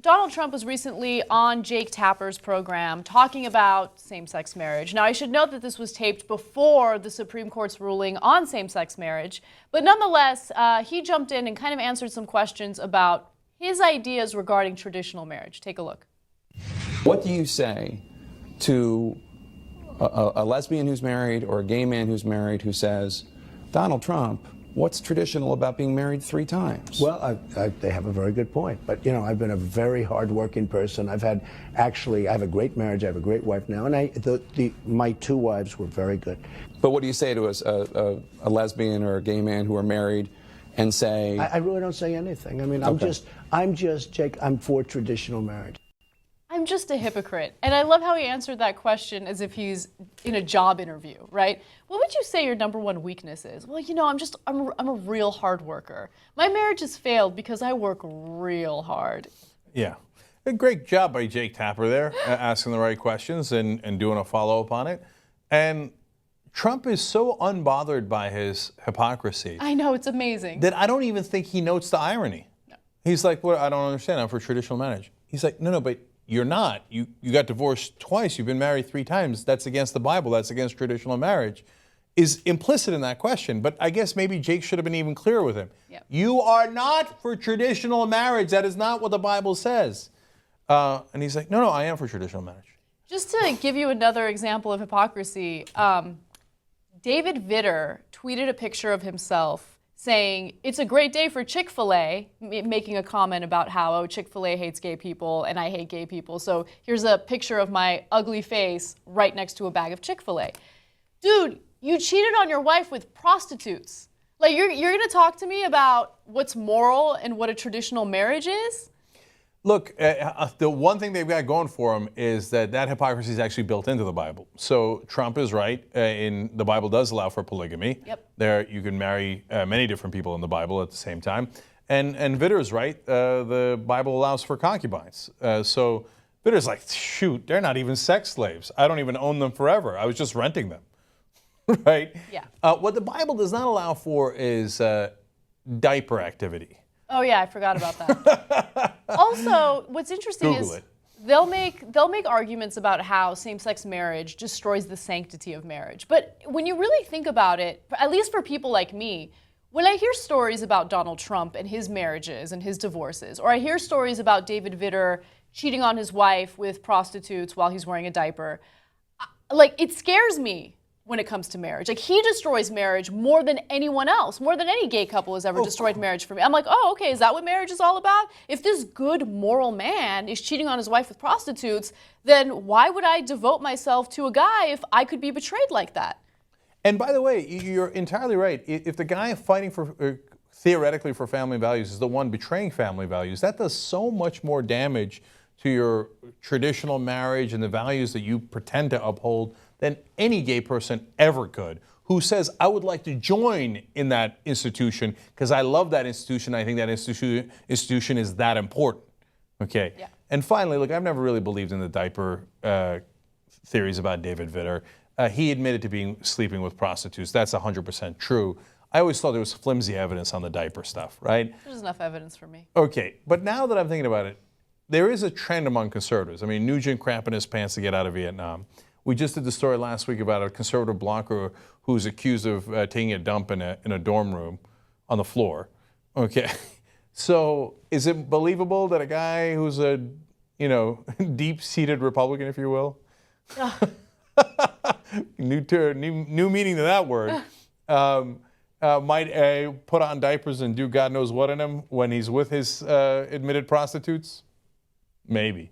Donald Trump was recently on Jake Tapper's program talking about same-sex marriage. Now, I should note that this was taped before the Supreme Court's ruling on same-sex marriage, but nonetheless, he jumped in and kind of answered some questions about his ideas regarding traditional marriage. Take a look. What do you say to a lesbian who's married or a gay man who's married who says, Donald Trump, what's traditional about being married 3 times? Well, they have a very good point. But, you know, I've been a very hard-working person. I have a great marriage. I have a great wife now. And my 2 wives were very good. But what do you say to a lesbian or a gay man who are married and say... I really don't say anything. I mean, Okay. I'm just, Jake, I'm for traditional marriage. I'm just a hypocrite. And I love how he answered that question as if he's in a job interview, right? What would you say your #1 weakness is? Well, you know, I'm a real hard worker. My marriage has failed because I work real hard. Yeah. A great job by Jake Tapper there, asking the right questions and doing a follow-up on it. And Trump is so unbothered by his hypocrisy. I know, it's amazing. That I don't even think he notes the irony. No. He's like, well, I don't understand. I'm for traditional marriage. He's like, no, but you're not. You got divorced twice. You've been married 3 times. That's against the Bible. That's against traditional marriage. Is implicit in that question. But I guess maybe Jake should have been even clearer with him. Yep. You are not for traditional marriage. That is not what the Bible says. And he's like, no, I am for traditional marriage. Just to give you another example of hypocrisy, David Vitter tweeted a picture of himself saying, it's a great day for Chick-fil-A, making a comment about how, oh, Chick-fil-A hates gay people and I hate gay people. So here's a picture of my ugly face right next to a bag of Chick-fil-A. Dude, you cheated on your wife with prostitutes. Like, you're going to talk to me about what's moral and what a traditional marriage is? Look, the one thing they've got going for them is that hypocrisy is actually built into the Bible. So Trump is right. The Bible does allow for polygamy. Yep. There, you can marry many different people in the Bible at the same time. And Vitter is right. The Bible allows for concubines. So Vitter's like, shoot, they're not even sex slaves. I don't even own them forever. I was just renting them. Right? Yeah. What the Bible does not allow for is diaper activity. Oh yeah, I forgot about that. Also, what's interesting is they'll make arguments about how same-sex marriage destroys the sanctity of marriage. But when you really think about it, at least for people like me, when I hear stories about Donald Trump and his marriages and his divorces, or I hear stories about David Vitter cheating on his wife with prostitutes while he's wearing a diaper, like, it scares me when it comes to marriage. Like, he destroys marriage more than anyone else, more than any gay couple has ever destroyed marriage for me. I'm like, oh, okay, is that what marriage is all about? If this good moral man is cheating on his wife with prostitutes, then why would I devote myself to a guy if I could be betrayed like that? And by the way, you're entirely right. If the guy fighting for, theoretically for family values is the one betraying family values, that does so much more damage to your traditional marriage and the values that you pretend to uphold than any gay person ever could, who says, I would like to join in that institution because I love that institution. I think that institution is that important. Okay. Yeah. And finally, look, I've never really believed in the diaper theories about David Vitter. He admitted to sleeping with prostitutes. That's 100% true. I always thought there was flimsy evidence on the diaper stuff, right? There's enough evidence for me. Okay. But now that I'm thinking about it, there is a trend among conservatives. I mean, Nugent crapping his pants to get out of Vietnam. We just did the story last week about a conservative blogger who's accused of taking a dump in a dorm room on the floor. Okay. So is it believable that a guy who's a, deep-seated Republican, if you will, new meaning to that word, might put on diapers and do God knows what in him when he's with his admitted prostitutes? Maybe.